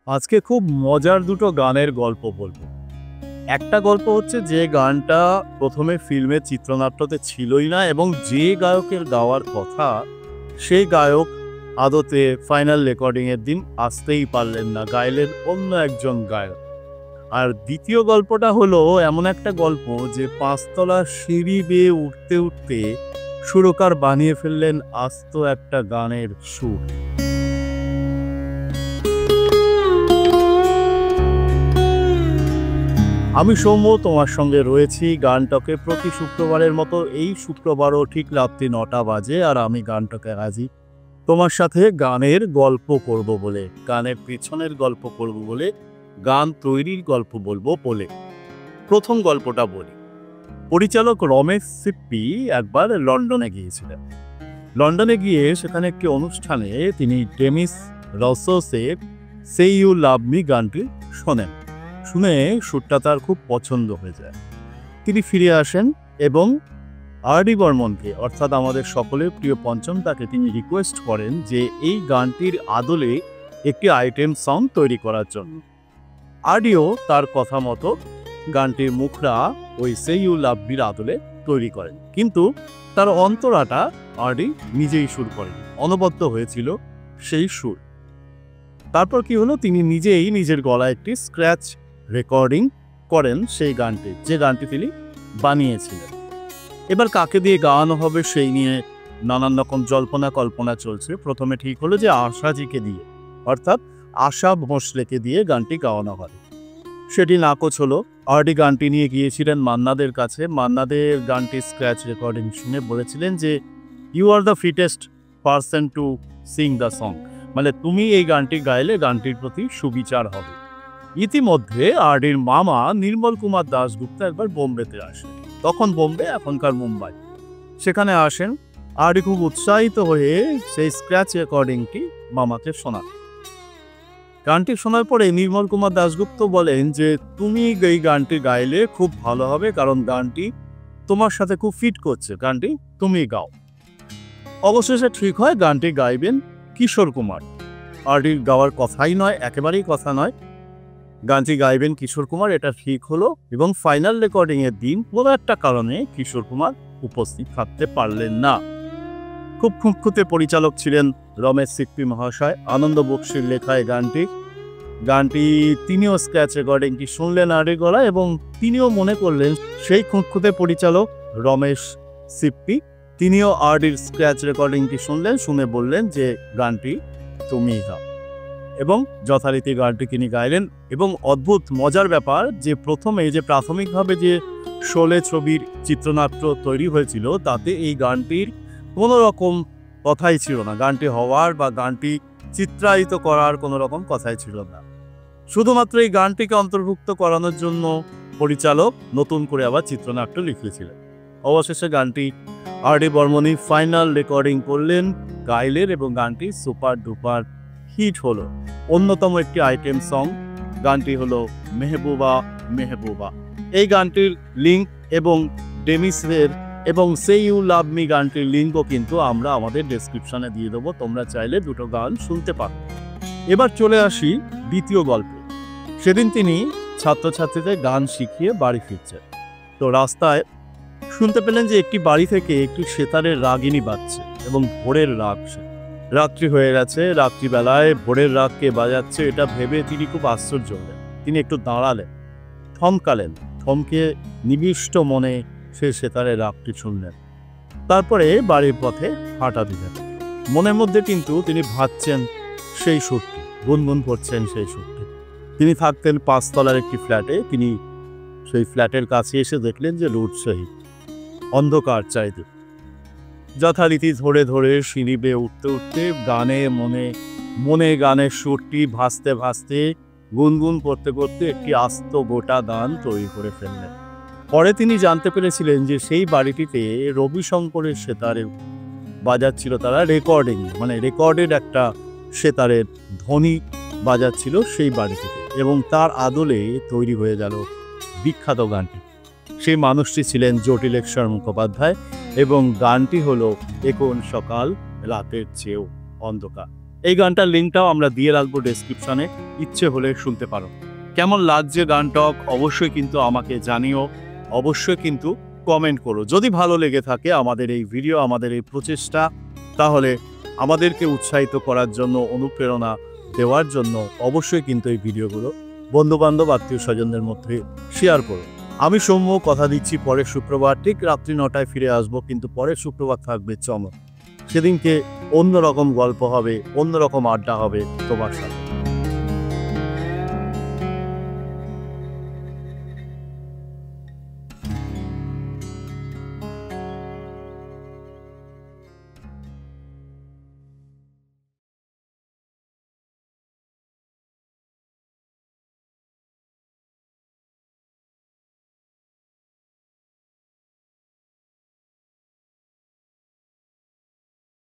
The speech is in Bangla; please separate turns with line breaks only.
আজকে খুব মজার দুটো গানের গল্প বলবো। একটা গল্প হচ্ছে যে গানটা প্রথমে ফিল্মের চিত্রনাট্যতে ছিলই না এবং যে গায়কের গাওয়ার কথা সেই গায়ক আদতে ফাইনাল রেকর্ডিং এর দিন আসতেই পারলেন না, গাইলেন অন্য একজন গায়ক। আর দ্বিতীয় গল্পটা হলো এমন একটা গল্প যে পাঁচতলা সিঁড়ি বেয়ে উঠতে উঠতে সুরকার বানিয়ে ফেললেন আস্ত একটা গানের সুর। আমি সৌম্য তোমার সঙ্গে রয়েছি গানটাকে প্রতি শুক্রবারের মতো। এই শুক্রবারও ঠিক রাত্রি 9টা বাজে আর আমি গানটাকে রাজি তোমার সাথে গানের গল্প করব বলে, গানের পেছনের গল্প করব বলে, গান তৈরির গল্প বলবো বলে। প্রথম গল্পটা বলি। পরিচালক রমেশ সিপ্পি একবার লন্ডনে গিয়েছিলেন। লন্ডনে গিয়ে সেখানে একটি অনুষ্ঠানে তিনি ডেমিস রসোসের সে ইউ লাভ মি গানটি শোনেন। শুনে সুরটা তার খুব পছন্দ হয়ে যায়। তিনি ফিরে আসেন এবং আর.ডি. বর্মনকে, অর্থাৎ আমাদের সকলের প্রিয় পঞ্চম, তাকে তিনি রিকোয়েস্ট করেন যে এই গানটির আদলে একটি আইটেম সং তৈরি করার জন্য। আর.ডিও তার কথা মতো গানটির মুখরা ওই সে ইউ লাভ মির আদলে তৈরি করেন, কিন্তু তার অন্তরাটা আর.ডি. নিজেই সুর করেন, অনবদ্য হয়েছিল সেই সুর। তারপর কি হলো, তিনি নিজেই নিজের গলায় একটি স্ক্র্যাচ রেকর্ডিং করেন সেই গানটি, যে গানটি তিনি বানিয়েছিলেন। এবার কাকে দিয়ে গাওয়ানো হবে সেই নিয়ে নানান রকম জল্পনা কল্পনা চলছে। প্রথমে ঠিক হলো যে আশাজিকে দিয়ে, অর্থাৎ আশা ভোঁসলেকে দিয়ে গানটি গাওয়ানো হয়। সেটি নাকচ হলো। আর.ডি. গানটি নিয়ে গিয়েছিলেন মান্নাদের কাছে। মান্নাদের গানটি স্ক্র্যাচ রেকর্ডিং শুনে বলেছিলেন যে you are the fittest person to sing the song, মানে তুমি এই গানটি গাইলে গানটির প্রতি সুবিচার হবে। ইতিমধ্যে আর.ডির মামা নির্মল কুমার দাশগুপ্ত একবার বোম্বেতে আসেন। তখন বোম্বে, এখনকার মুম্বাই। সেখানে আসেন। আর.ডি খুব উৎসাহিত হয়ে সেই স্ক্র্যাচ রেকর্ডিংটি মামাকে শোনান। গানটি শোনার পরে নির্মল কুমার দাশগুপ্ত বলেন যে তুমি এই গানটি গাইলে খুব ভালো হবে, কারণ গানটি তোমার সাথে খুব ফিট করছে, গানটি তুমি গাও। অবশেষে ঠিক হয় গানটি গাইবেন কিশোর কুমার। আর.ডির গাওয়ার কথাই নয়, একেবারেই কথা নয়, গানটি গাইবেন কিশোর কুমার, এটা ঠিক হলো। এবং ফাইনাল রেকর্ডিং এর দিন কোনো একটা কারণে কিশোর কুমার উপস্থিত থাকতে পারলেন না। খুব খুঁতখুঁতে পরিচালক ছিলেন রমেশ সিপ্পি মহাশয়। আনন্দ বক্সির লেখা এই গানটি তিনিও স্ক্র্যাচ রেকর্ডিংটি শুনলেন আর.ডির গলায় এবং তিনিও মনে করলেন, সেই খুঁতখুঁতে পরিচালক রমেশ সিপ্পি তিনিও আর.ডির স্ক্র্যাচ রেকর্ডিংটি শুনলেন, শুনে বললেন যে গানটি তুমি গাও, এবং যথারীতি গানটি তিনি গাইলেন। এবং অদ্ভুত মজার ব্যাপার যে প্রথমে যে প্রাথমিকভাবে যে শোলে ছবির চিত্রনাট্য তৈরি হয়েছিল তাতে এই গানটির কোনো রকম কথাই ছিল না, গানটি হওয়ার বা গানটি চিত্রায়িত করার কোনো রকম কথাই ছিল না। শুধুমাত্র এই গানটিকে অন্তর্ভুক্ত করানোর জন্য পরিচালক নতুন করে আবার চিত্রনাট্য লিখেছিলেন। অবশেষে গানটি আর.ডি. বর্মনই ফাইনাল রেকর্ডিং করলেন, গাইলেন এবং গানটি সুপার ডুপার হিট হলো। অন্যতম একটি আইটেম সং গানটি হলো মেহবুবা মেহবুবা। এই গানটির লিঙ্ক এবং ডেমিসের এবং সে ইউ লাভ মি গানটির লিঙ্কও কিন্তু আমরা আমাদের ডেসক্রিপশনে দিয়ে দেবো, তোমরা চাইলে দুটো গান শুনতে পারো। এবার চলে আসি দ্বিতীয় গল্পে। সেদিন তিনি ছাত্রছাত্রীদের গান শিখিয়ে বাড়ি ফিরছেন। তো রাস্তায় শুনতে পেলেন যে একটি বাড়ি থেকে একটি সেতারের রাগিনী বাজছে এবং ভোরের রাগ। রাত্রি হয়ে গেছে, রাত্রিবেলায় ভোরের রাগ কে বাজাচ্ছে এটা ভেবে তিনি খুব আশ্চর্য হলেন। তিনি একটু দাঁড়ালেন, থমকালেন, থমকে নিবিষ্ট মনে সে সেতারের রাগটি শুনলেন। তারপরে বাড়ির পথে হাঁটা দিলেন। মনের মধ্যে কিন্তু তিনি ভাবছেন সেই সুরটি, গুনগুন করছেন সেই সুরটি। তিনি থাকতেন 5 তলার একটি ফ্ল্যাটে। তিনি সেই ফ্ল্যাটের কাছে এসে দেখলেন যে লোডশেডিং, অন্ধকার চারিদিকে। যথারীতি ধরে ধরে সিঁড়ি বেয়ে উঠতে উঠতে গানে মনে গানের সুরটি ভাসতে ভাসতে গুনগুন করতে করতে একটি আস্ত গোটা গান তৈরি করে ফেললেন। পরে তিনি জানতে পেরেছিলেন যে সেই বাড়িটিতে রবিশঙ্করের সেতারে বাজাচ্ছিল তারা রেকর্ডিং, মানে রেকর্ডেড একটা সেতারের ধ্বনি বাজাচ্ছিল সেই বাড়িটিতে, এবং তার আদলে তৈরি হয়ে গেল বিখ্যাত গানটি। সেই মানুষটি ছিলেন জটিলেশ্বর মুখোপাধ্যায় এবং গানটি হলো এখন সকাল রাতের চেয়েও অন্ধকার। এই গানটার লিঙ্কটাও আমরা দিয়ে রাখবো ডেসক্রিপশনে, ইচ্ছে হলে শুনতে পারো। কেমন লাগছে গানটক অবশ্যই কিন্তু আমাকে জানিও, অবশ্যই কিন্তু কমেন্ট করো। যদি ভালো লেগে থাকে আমাদের এই ভিডিও, আমাদের এই প্রচেষ্টা, তাহলে আমাদেরকে উৎসাহিত করার জন্য, অনুপ্রেরণা দেওয়ার জন্য অবশ্যই কিন্তু এই ভিডিওগুলো বন্ধুবান্ধব আত্মীয় স্বজনদের মধ্যে শেয়ার করো। আমি সৌম্য কথা দিচ্ছি পরের শুক্রবার ঠিক রাত্রি 9টায় ফিরে আসবো, কিন্তু পরের শুক্রবার থাকবে চমক। সেদিনকে অন্যরকম গল্প হবে, অন্যরকম আড্ডা হবে তোমার সাথে।